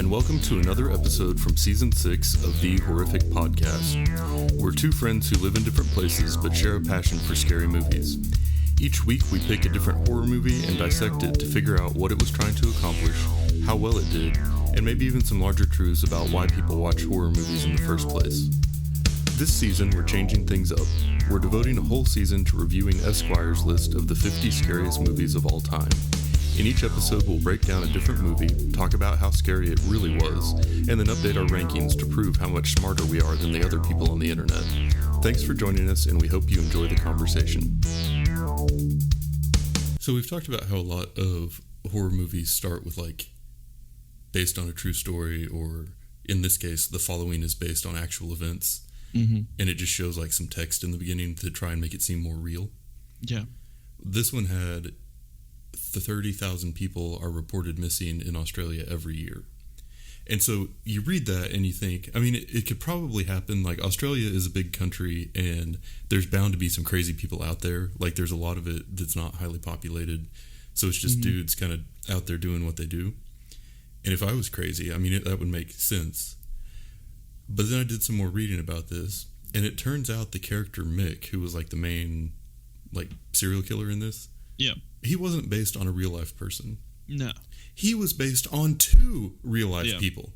and welcome to another episode from Season 6 of The Horrific Podcast. We're two friends who live in different places but share a passion for scary movies. Each week we pick a different horror movie and dissect it to figure out what it was trying to accomplish, how well it did, and maybe even some larger truths about why people watch horror movies in the first place. This season we're changing things up. We're devoting a whole season to reviewing Esquire's list of the 50 scariest movies of all time. In each episode, we'll break down a different movie, talk about how scary it really was, and then update our rankings to prove how much smarter we are than the other people on the internet. Thanks for joining us, and we hope you enjoy the conversation. So we've talked about how a lot of horror movies start with, based on a true story, or in this case, the following is based on actual events, and it just shows, some text in the beginning to try and make it seem more real. Yeah. This one had... 30,000 people are reported missing in Australia every year. And so you read that and you think, it could probably happen. Australia is a big country and there's bound to be some crazy people out there. There's a lot of it that's not highly populated. So it's just dudes kind of out there doing what they do. And if I was crazy, that would make sense. But then I did some more reading about this, and it turns out the character Mick, who was the main serial killer in this, yeah, he wasn't based on a real-life person. No. He was based on two real-life people.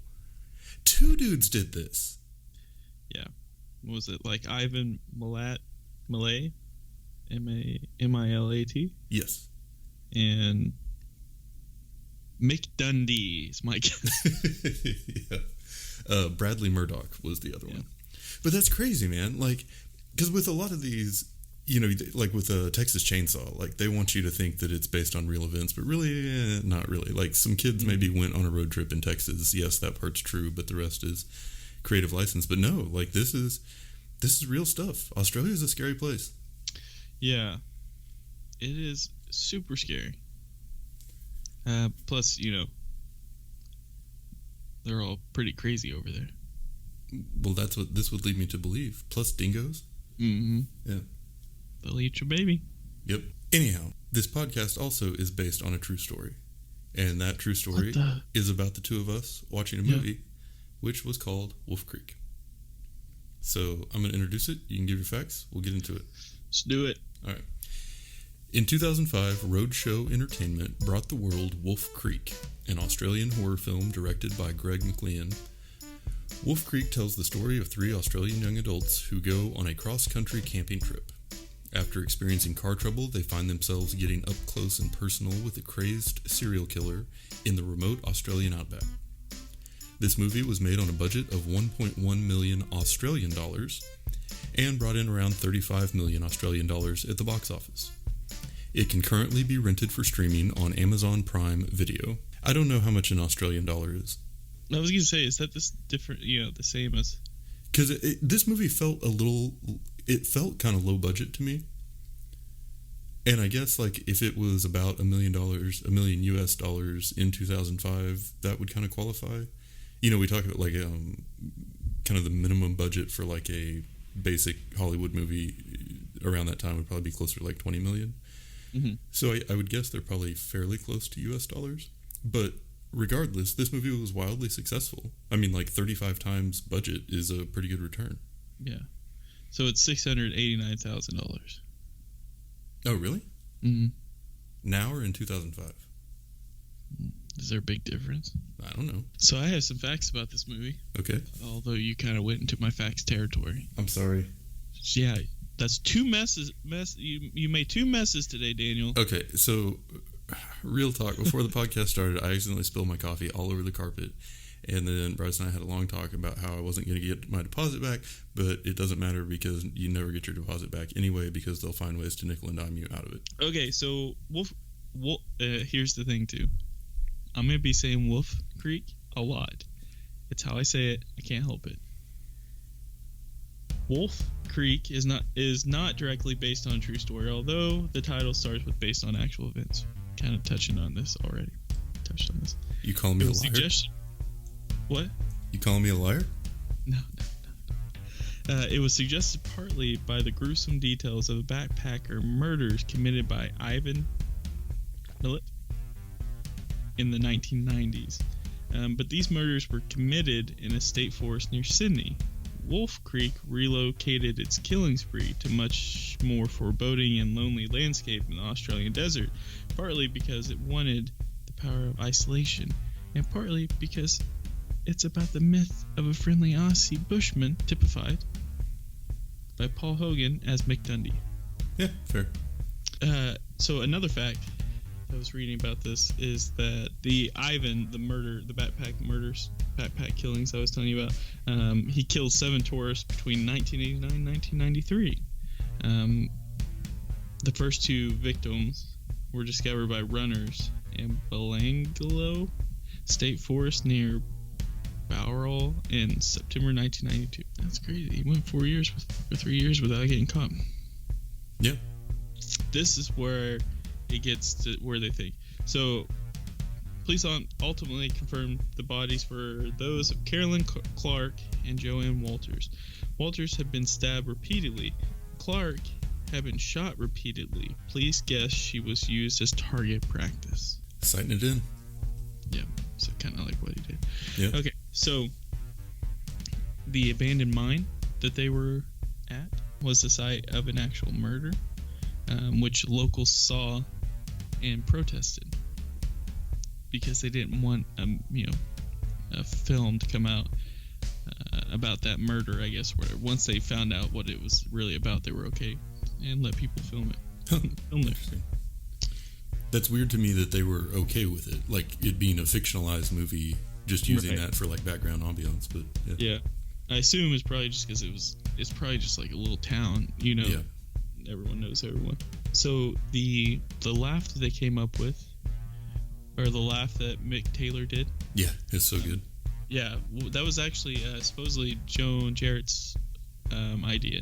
Two dudes did this. Yeah. What was it, Ivan Milat? Millet? Milat? Yes. And Mick Dundee is my guess. Yeah. Bradley Murdoch was the other one. But that's crazy, man. Because with a lot of these... with a Texas Chainsaw, they want you to think that it's based on real events, but really, not really. Some kids maybe went on a road trip in Texas. Yes, that part's true, but the rest is creative license. But no, this is real stuff. Australia is a scary place. Yeah, it is super scary. Plus, they're all pretty crazy over there. Well, that's what this would lead me to believe. Plus dingoes. Mm-hmm. Yeah. They'll eat your baby. Yep. Anyhow, this podcast also is based on a true story. And that true story is about the two of us watching a movie, which was called Wolf Creek. So I'm going to introduce it. You can give your facts. We'll get into it. Let's do it. All right. In 2005, Roadshow Entertainment brought the world Wolf Creek, an Australian horror film directed by Greg McLean. Wolf Creek tells the story of three Australian young adults who go on a cross-country camping trip. After experiencing car trouble, they find themselves getting up close and personal with a crazed serial killer in the remote Australian outback. This movie was made on a budget of 1.1 million Australian dollars and brought in around 35 million Australian dollars at the box office. It can currently be rented for streaming on Amazon Prime Video. I don't know how much an Australian dollar is. I was going to say, is that this different, the same as... Because this movie felt it felt kind of low budget to me. And I guess, if it was about $1 million US dollars in 2005, that would kind of qualify. We talk about, kind of the minimum budget for, a basic Hollywood movie around that time would probably be closer to, 20 million. Mm-hmm. So I would guess they're probably fairly close to US dollars. But regardless, this movie was wildly successful. 35 times budget is a pretty good return. Yeah. So it's $689,000. Oh, really? Mm-hmm. Now or in 2005? Is there a big difference? I don't know. So I have some facts about this movie. Okay. Although you kind of went into my facts territory. I'm sorry. Yeah, that's two messes. You made two messes today, Daniel. Okay, so real talk. Before the podcast started, I accidentally spilled my coffee all over the carpet. And then Bryce and I had a long talk about how I wasn't going to get my deposit back, but it doesn't matter because you never get your deposit back anyway because they'll find ways to nickel and dime you out of it. Okay, so here's the thing too. I'm going to be saying Wolf Creek a lot. It's how I say it. I can't help it. Wolf Creek is not directly based on a true story, although the title starts with based on actual events. Kind of touching on this already. Touched on this. You calling me a liar? What? You calling me a liar? No. It was suggested partly by the gruesome details of the backpacker murders committed by Ivan Millet in the 1990s, But these murders were committed in a state forest near Sydney. Wolf Creek relocated its killing spree to much more foreboding and lonely landscape in the Australian desert, partly because it wanted the power of isolation, and partly because it's about the myth of a friendly Aussie bushman typified by Paul Hogan as Mick Dundee. Yeah, fair. So another fact I was reading about this is that the Ivan, the backpack killings I was telling you about, he killed 7 tourists between 1989 and 1993. The first 2 victims were discovered by runners in Belanglo State Forest near Bowral in September 1992. That's crazy. He went 4 years or 3 years without getting caught. Yeah. This is where it gets to where they think. So, police ultimately confirmed the bodies were those of Carolyn Clark and Joanne Walters. Walters had been stabbed repeatedly. Clark had been shot repeatedly. Police guess she was used as target practice. Sighting it in. Yeah, so kind of like what he did. Yeah. Okay, so the abandoned mine that they were at was the site of an actual murder, which locals saw and protested because they didn't want a film to come out about that murder. I guess where once they found out what it was really about, they were okay and let people film it. Interesting. That's weird to me that they were okay with it, like it being a fictionalized movie, just using that for like background ambiance. But yeah, I assume it's probably just because it's probably just like a little town, Yeah. Everyone knows everyone. So the laugh that they came up with, or the laugh that Mick Taylor did. Yeah, it's so good. Yeah, that was actually supposedly Joan Jarrett's idea.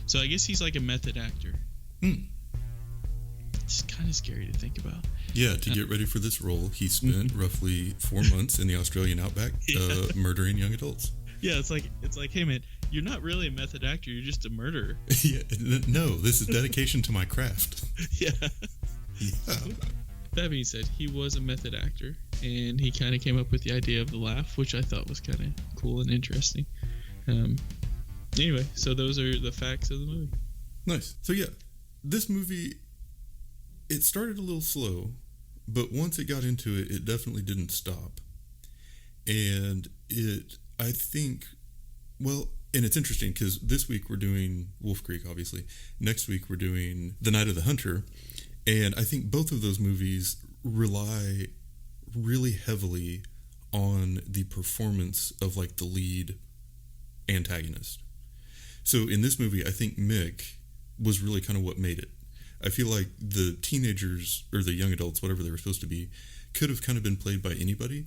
So I guess he's like a method actor. It's kind of scary to think about. Yeah, to get ready for this role, he spent roughly 4 months in the Australian outback murdering young adults. Yeah, it's like, hey man, you're not really a method actor, you're just a murderer. Yeah, no, this is dedication to my craft. Yeah. That being said, he was a method actor, and he kind of came up with the idea of the laugh, which I thought was kind of cool and interesting. Anyway, so those are the facts of the movie. Nice. So yeah, this movie, it started a little slow, but once it got into it, it definitely didn't stop. And I think, well, and it's interesting because this week we're doing Wolf Creek, obviously. Next week we're doing The Night of the Hunter. And I think both of those movies rely really heavily on the performance of like the lead antagonist. So in this movie, I think Mick was really kind of what made it. I feel like the teenagers or the young adults, whatever they were supposed to be, could have kind of been played by anybody,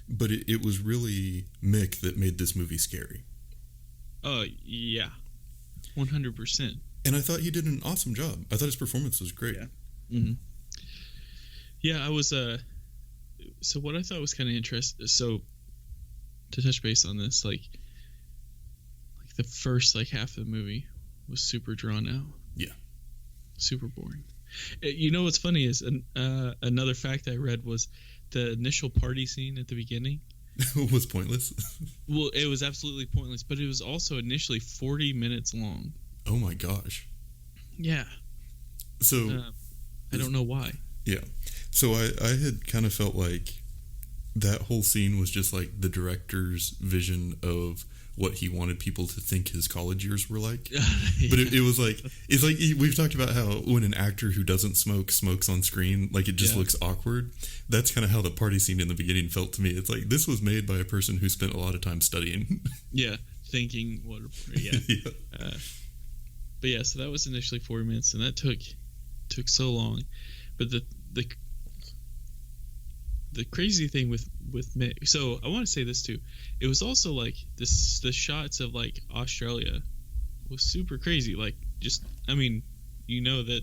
but it was really Mick that made this movie scary. Yeah, 100%. And I thought he did an awesome job. I thought his performance was great. Yeah. Mm-hmm. Yeah, I was. So what I thought was kind of interesting. So to touch base on this, like the first half of the movie was super drawn out. Yeah. Super boring. You know what's funny is another fact I read was the initial party scene at the beginning was pointless. Well, it was absolutely pointless, but it was also initially 40 minutes long. Oh my gosh. Yeah. So I don't know why. Yeah. So I had kind of felt like that whole scene was just like the director's vision of what he wanted people to think his college years were like. Yeah. But it was like, it's like we've talked about how when an actor who doesn't smokes on screen, like it just looks awkward. That's kind of how the party scene in the beginning felt to me. It's like this was made by a person who spent a lot of time studying. Yeah, thinking what. Yeah. Yeah. But yeah, so that was initially 40 minutes, and that took so long. But the crazy thing with Mick, so I want to say this too. It was also like the shots of like Australia was super crazy. Like just, I mean, that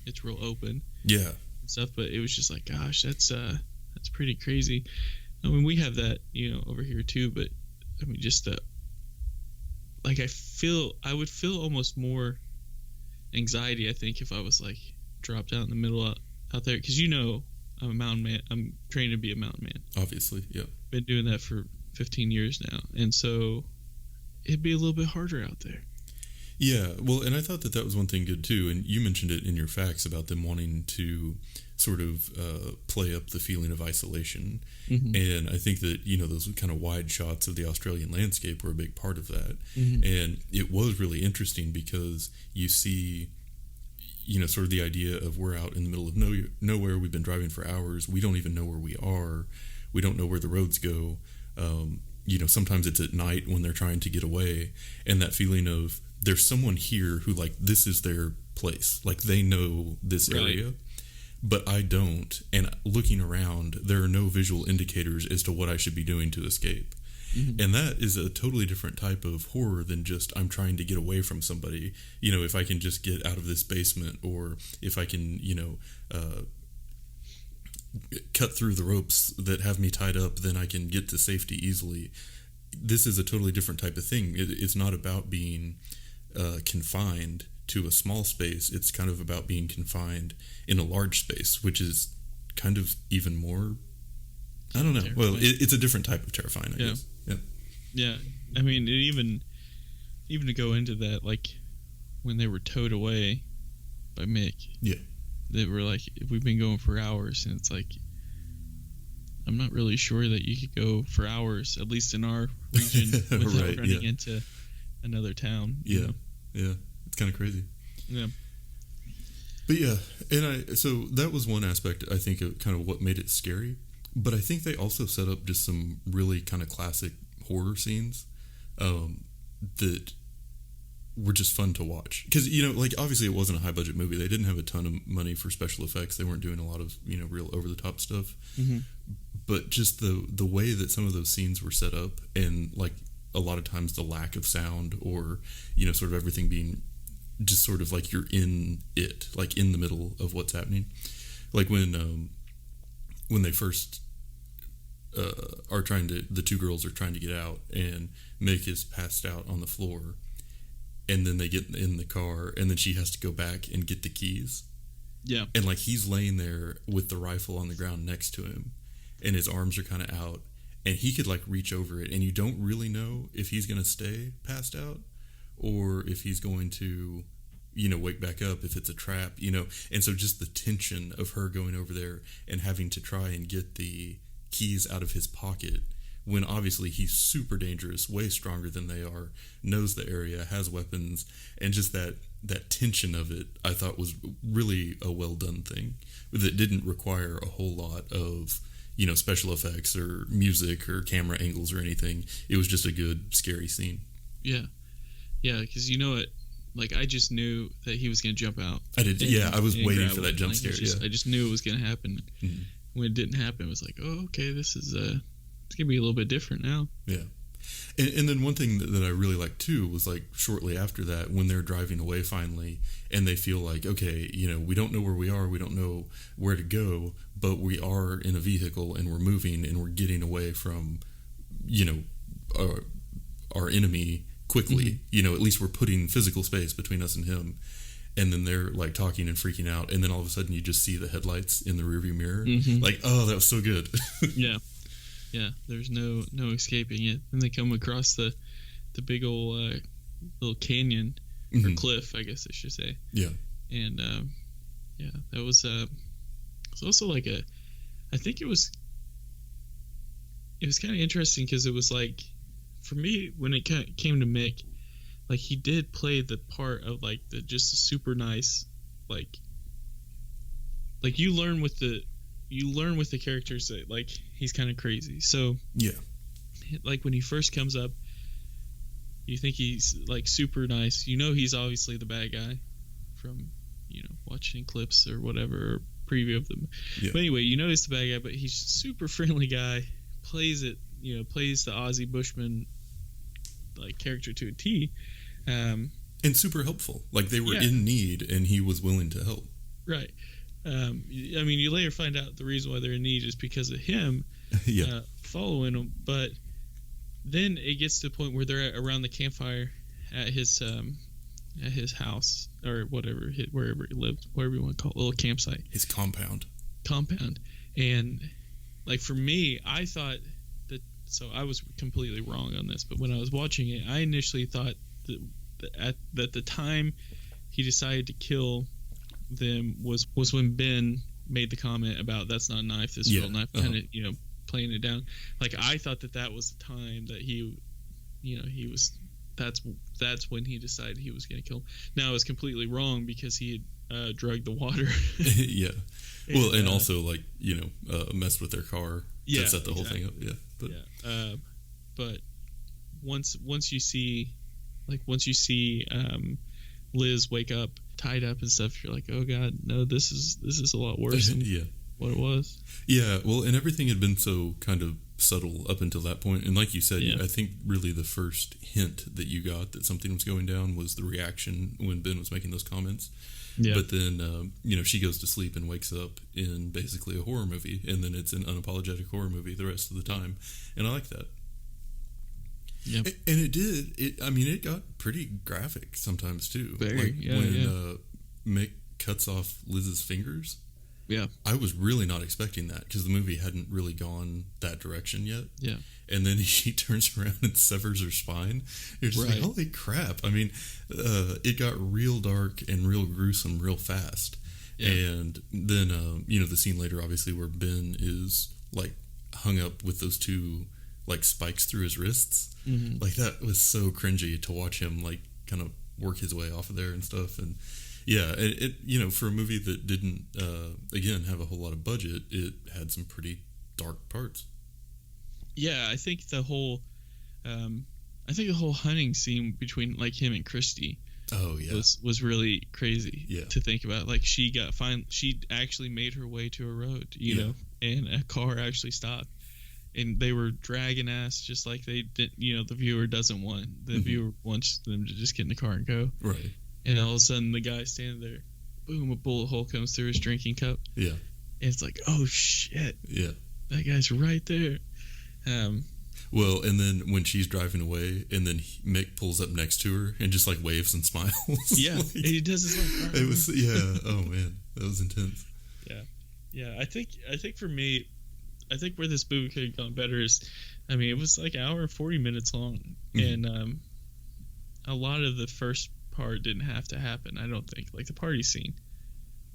it's real open. Yeah. And stuff, but it was just like, gosh, that's pretty crazy. I mean, we have that, over here too, but I mean, just like I would feel almost more anxiety, I think, if I was like dropped out in the middle out there, because I'm a mountain man. I'm trained to be a mountain man. Obviously, yeah. been doing that for 15 years now, and so it'd be a little bit harder out there. Yeah, well, and I thought that was one thing good too, and you mentioned it in your facts about them wanting to sort of play up the feeling of isolation, and I think that those kind of wide shots of the Australian landscape were a big part of that, and it was really interesting because you see, sort of the idea of we're out in the middle of nowhere, we've been driving for hours, we don't even know where we are, we don't know where the roads go, sometimes it's at night when they're trying to get away, and that feeling of there's someone here who, like, this is their place, like they know this area, but I don't, and looking around there are no visual indicators as to what I should be doing to escape. And that is a totally different type of horror than just I'm trying to get away from somebody. If I can just get out of this basement, or if I can cut through the ropes that have me tied up, then I can get to safety easily. This is a totally different type of thing. It's not about being confined to a small space. It's kind of about being confined in a large space, which is kind of even more, I don't know. Terrifying. Well, it's a different type of terrifying, I guess. Yeah. I mean, even to go into that, like when they were towed away by Mick. Yeah. They were like, we've been going for hours, and it's like, I'm not really sure that you could go for hours, at least in our region, without running into another town. Yeah. It's kind of crazy. Yeah. But yeah, so that was one aspect, I think, of kind of what made it scary. But I think they also set up just some really kind of classic horror scenes that were just fun to watch. Because, like, obviously it wasn't a high-budget movie. They didn't have a ton of money for special effects. They weren't doing a lot of, real over-the-top stuff. But just the way that some of those scenes were set up, and, like, a lot of times the lack of sound, or, sort of everything being just sort of like you're in it, like in the middle of what's happening. Like when they first the two girls are trying to get out, and Mick is passed out on the floor, and then they get in the car, and then she has to go back and get the keys. Yeah. And, like, he's laying there with the rifle on the ground next to him, and his arms are kind of out, and he could, like, reach over it, and you don't really know if he's going to stay passed out or if he's going to, wake back up, if it's a trap, And so just the tension of her going over there and having to try and get the keys out of his pocket, when obviously he's super dangerous, way stronger than they are, knows the area, has weapons, and just that tension of it, I thought was really a well done thing that didn't require a whole lot of, special effects or music or camera angles or anything. It was just a good, scary scene. Yeah. Yeah, because like, I just knew that he was going to jump out. I did, I was waiting for that jump scare, I just knew it was going to happen. Mm-hmm. When it didn't happen, it was like, oh, okay, this is it's gonna be a little bit different now. Yeah. And then one thing that I really liked too was, like, shortly after that, when they're driving away finally, and they feel like, okay, we don't know where we are, we don't know where to go, but we are in a vehicle and we're moving and we're getting away from, our enemy quickly. At least we're putting physical space between us and him. And then they're, like, talking and freaking out, and then all of a sudden you just see the headlights in the rearview mirror. Like, oh, that was so good. Yeah, there's no escaping it. And they come across the big old little canyon or cliff, I guess I should say. Yeah. And that was it's also like I think it was kind of interesting because it was like, for me, when it came to Mick, like, he did play the part of, like, just a super nice, like you learn with the characters that, like, he's kind of crazy. So yeah, like, when he first comes up, you think he's, like, super nice. He's obviously the bad guy from watching clips or whatever, or preview of them. Yeah. But anyway, he's the bad guy, but he's a super friendly guy. Plays the Aussie Bushman, like, character to a T. And super helpful. Like, they were in need, and he was willing to help. Right. I mean, you later find out the reason why they're in need is because of him following them. But then it gets to the point where they're around the campfire at his house, or whatever, wherever he lived, whatever you want to call it, little campsite. His compound. And, like, for me, I thought the so I was completely wrong on this, but when I was watching it, I initially thought that the time he decided to kill them was when Ben made the comment about that's not a knife, this is a real knife, kind of playing it down. Like I thought that was the time that he was that's when he decided he was going to kill him. Now I was completely wrong because he had drugged the water. Yeah. Well, and also like messed with their car to set the whole thing up. Yeah. But once you see Liz wake up tied up and stuff, you're like, oh god, no, this is a lot worse than what it was. Yeah, well, and everything had been so kind of subtle up until that point, and like you said, I think really the first hint that you got that something was going down was the reaction when Ben was making those comments. Yeah. But then she goes to sleep and wakes up in basically a horror movie, and then it's an unapologetic horror movie the rest of the time, and I like that. Yep. And it got pretty graphic sometimes too. Very, when Mick cuts off Liz's fingers. Yeah. I was really not expecting that because the movie hadn't really gone that direction yet. Yeah. And then he turns around and severs her spine. You're just like, holy crap. I mean, it got real dark and real gruesome real fast. Yeah. And then, the scene later, obviously, where Ben is like hung up with those two like spikes through his wrists. Mm-hmm. Like that was so cringy to watch him like kind of work his way off of there and stuff. And yeah, it for a movie that didn't again have a whole lot of budget, it had some pretty dark parts. Yeah, I think the whole hunting scene between like him and Christy was really crazy to think about. Like she actually made her way to a road, and a car actually stopped. And they were dragging ass just like they did. The viewer doesn't want. The viewer wants them to just get in the car and go. Right. And all of a sudden, the guy standing there, boom, a bullet hole comes through his drinking cup. Yeah. And it's like, oh shit. Yeah. That guy's right there. Well, and then when she's driving away, and then Mick pulls up next to her and just like waves and smiles. Yeah. Like, and he does his like. It was Oh man, that was intense. Yeah. Yeah. I think for me. I think where this movie could have gone better is, it was like an hour and 40 minutes long, and a lot of the first part didn't have to happen. I don't think, like the party scene.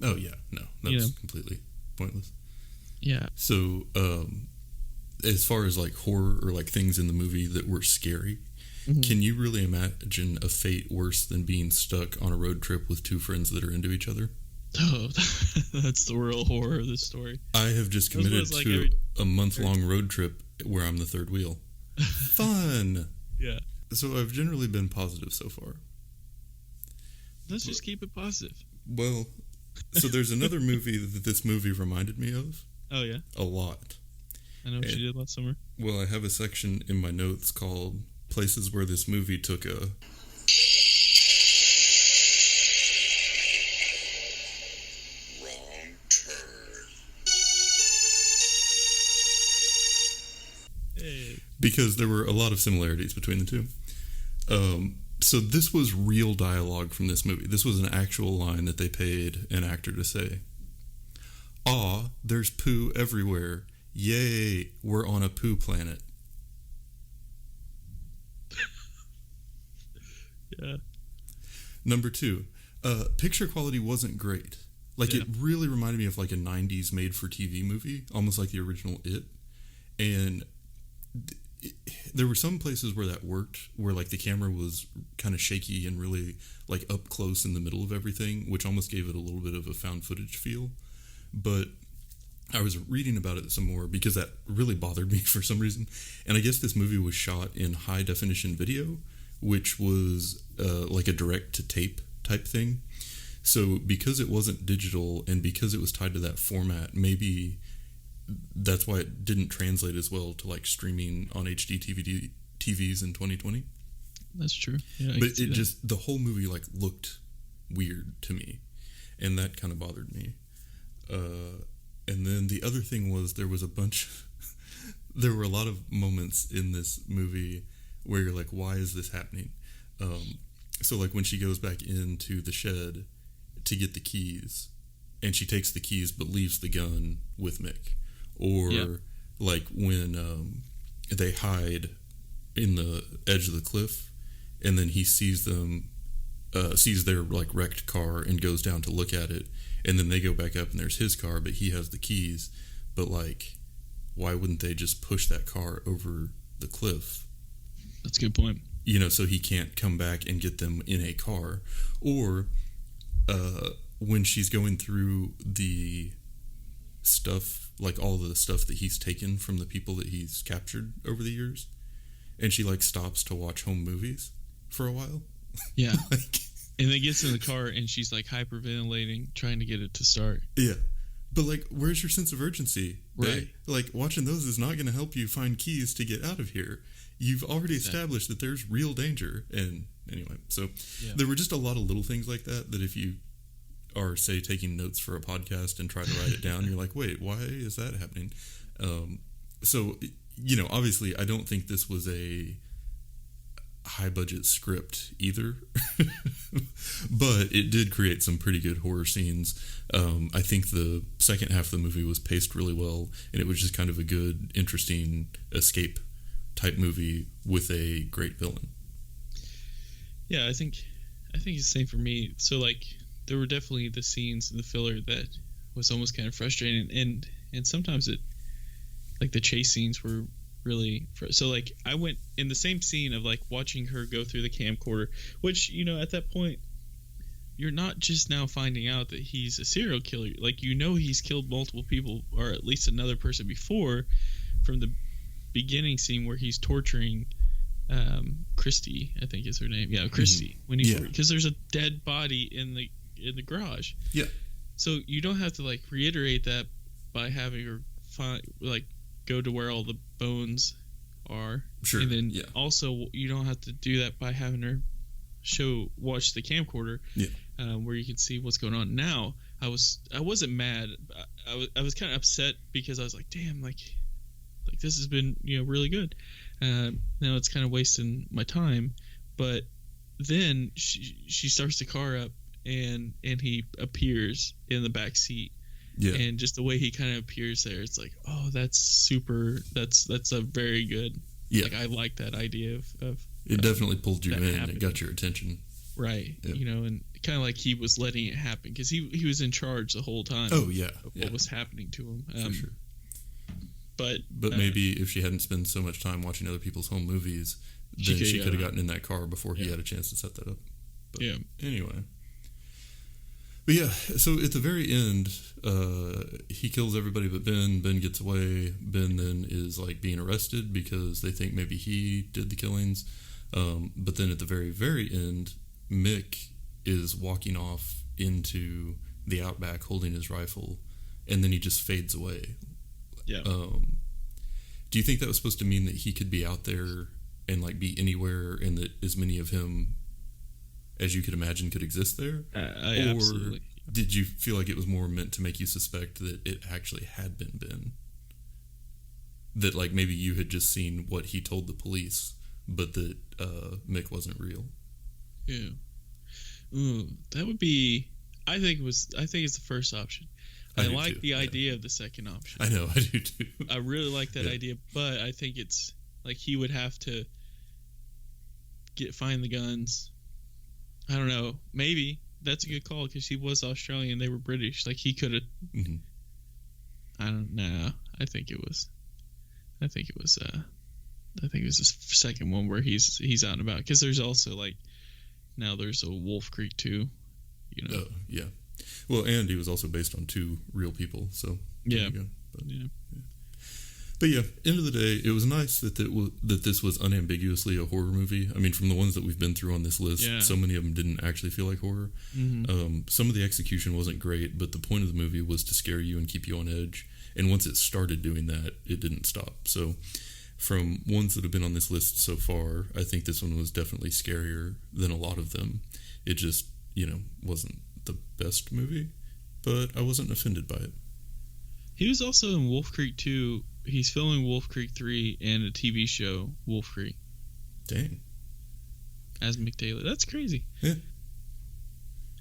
Oh yeah, no, that was completely pointless. Yeah. So, as far as like horror or like things in the movie that were scary, can you really imagine a fate worse than being stuck on a road trip with two friends that are into each other? Oh, that's the real horror of this story. I have just committed to a month-long road trip where I'm the third wheel. Fun! Yeah. So I've generally been positive so far. Let's just keep it positive. Well, so there's another movie that this movie reminded me of. Oh, yeah? A lot. I know what you did last summer. Well, I have a section in my notes called Places Where This Movie Took a... Because there were a lot of similarities between the two. So this was real dialogue from this movie. This was an actual line that they paid an actor to say. Aw, there's poo everywhere. Yay, we're on a poo planet. Yeah. Number 2, picture quality wasn't great. Like it really reminded me of like a 90s made-for-TV movie, almost like the original It. And there were some places where that worked, where like the camera was kind of shaky and really like up close in the middle of everything, which almost gave it a little bit of a found footage feel. But I was reading about it some more because that really bothered me for some reason. And I guess this movie was shot in high definition video, which was like a direct to tape type thing. So because it wasn't digital and because it was tied to that format, maybe that's why it didn't translate as well to like streaming on HD TVs in 2020. That's true. Yeah, but it just, the whole movie like looked weird to me, and that kind of bothered me. And then the other thing was there were a lot of moments in this movie where you're like, why is this happening? So like when she goes back into the shed to get the keys, and she takes the keys but leaves the gun with Mick. Or like when they hide in the edge of the cliff, and then he sees them, sees their like wrecked car and goes down to look at it, and then they go back up and there's his car, but he has the keys. But like, why wouldn't they just push that car over the cliff? That's a good point. You know, so he can't come back and get them in a car. Or when she's going through the stuff, like all of the stuff that he's taken from the people that he's captured over the years, and she like stops to watch home movies for a while. Yeah. Like, and then gets in the car and she's like hyperventilating, trying to get it to start. yeah. But like, where's your sense of urgency? Right. Like, watching those is not going to help you find keys to get out of here. You've already established that there's real danger. And anyway, so there were just a lot of little things like that if you are, say, taking notes for a podcast and try to write it down, you're like, wait, why is that happening? So, you know, obviously, I don't think this was a high-budget script either, but it did create some pretty good horror scenes. I think the second half of the movie was paced really well, and it was just kind of a good, interesting escape type movie with a great villain. Yeah, I think it's the same for me. So like, there were definitely the scenes in the filler that was almost kind of frustrating, and sometimes it, like the chase scenes were really so like I went in the same scene of like watching her go through the camcorder, which, you know, at that point you're not just now finding out that he's a serial killer. Like, you know, he's killed multiple people, or at least another person before, from the beginning scene where he's torturing Christy, I think is her name. Yeah, Christy. When he, because there's a dead body in the garage. Yeah. So you don't have to like reiterate that by having her go to where all the bones are. Sure. And then also you don't have to do that by having her watch the camcorder. Yeah. Where you can see what's going on. Now I wasn't mad. I was kind of upset because I was like, damn, like this has been, you know, really good. Now it's kind of wasting my time. But then she starts the car up and he appears in the back seat. Yeah. And just the way he kind of appears there, it's like, oh, that's super. That's a very good. Yeah. Like, I like that idea of it definitely pulled you in happening. And got your attention. Right. Yep. You know, and kind of like he was letting it happen because he was in charge the whole time. Oh yeah. Of what was happening to him. For sure. But maybe if she hadn't spent so much time watching other people's home movies, then she could have gotten in that car before he had a chance to set that up. But anyway. But yeah, so at the very end, he kills everybody but Ben. Ben gets away. Ben then is like being arrested because they think maybe he did the killings. But then at the very, very end, Mick is walking off into the outback holding his rifle, and then he just fades away. Yeah. Do you think that was supposed to mean that he could be out there and like be anywhere, and that as many of him as you could imagine could exist there? Or absolutely. Did you feel like it was more meant to make you suspect that it actually had been Ben? That like maybe you had just seen what he told the police, but that Mick wasn't real? Yeah. Ooh, that would be. I think it's the first option. I like the idea of the second option. I know, I do too. I really like that idea, but I think it's like he would have to find the guns. I don't know. Maybe that's a good call because he was Australian. They were British. Like, he could have. Mm-hmm. I don't know. I think it was the second one where he's out and about, because there's also like now there's a Wolf Creek too. You know. Yeah. Well, and he was also based on two real people. So yeah. But yeah, end of the day, it was nice that this was unambiguously a horror movie. I mean, from the ones that we've been through on this list, so many of them didn't actually feel like horror. Mm-hmm. Some of the execution wasn't great, but the point of the movie was to scare you and keep you on edge. And once it started doing that, it didn't stop. So from ones that have been on this list so far, I think this one was definitely scarier than a lot of them. It just, wasn't the best movie, but I wasn't offended by it. He was also in Wolf Creek 2. He's filming Wolf Creek 3 and a TV show, Wolf Creek. Dang. As Mick Taylor. That's crazy. Yeah.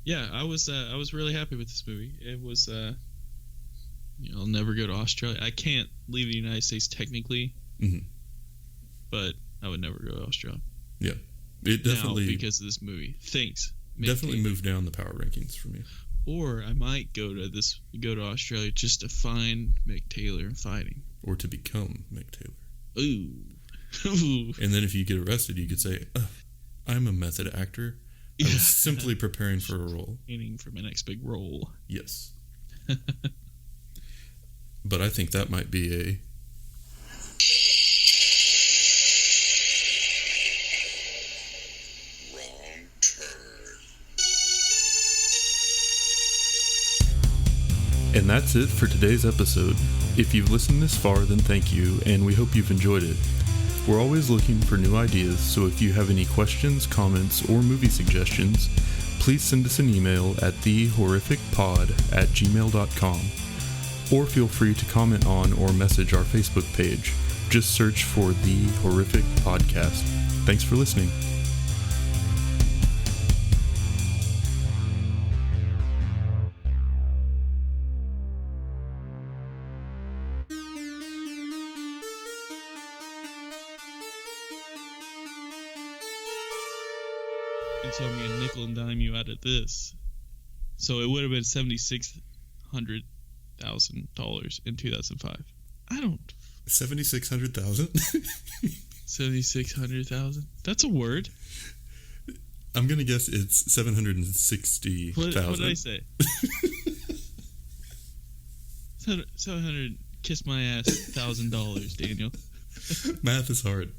Yeah, I was really happy with this movie. It was, I'll never go to Australia. I can't leave the United States technically. Mm-hmm. but I would never go to Australia. Yeah, it definitely now, because of this movie. Thanks. Definitely moved down the power rankings for me. Or I might go to Australia just to find Mick Taylor fighting, or to become Mick Taylor. Ooh. And then if you get arrested, you could say, "I'm a method actor. I was simply preparing for a role, training for my next big role." Yes. But I think that might be a wrong turn. And that's it for today's episode. If you've listened this far, then thank you, and we hope you've enjoyed it. We're always looking for new ideas, so if you have any questions, comments, or movie suggestions, please send us an email at thehorrificpod@gmail.com, or feel free to comment on or message our Facebook page. Just search for The Horrific Podcast. Thanks for listening. And so I'm gonna nickel and dime you out of this. So it would have been $7,600,000 in 2005. I don't. 7,600,000. 7,600,000. That's a word. I'm gonna guess it's 760,000. What did I say? 700. Kiss my ass. $1,000, Daniel. Math is hard.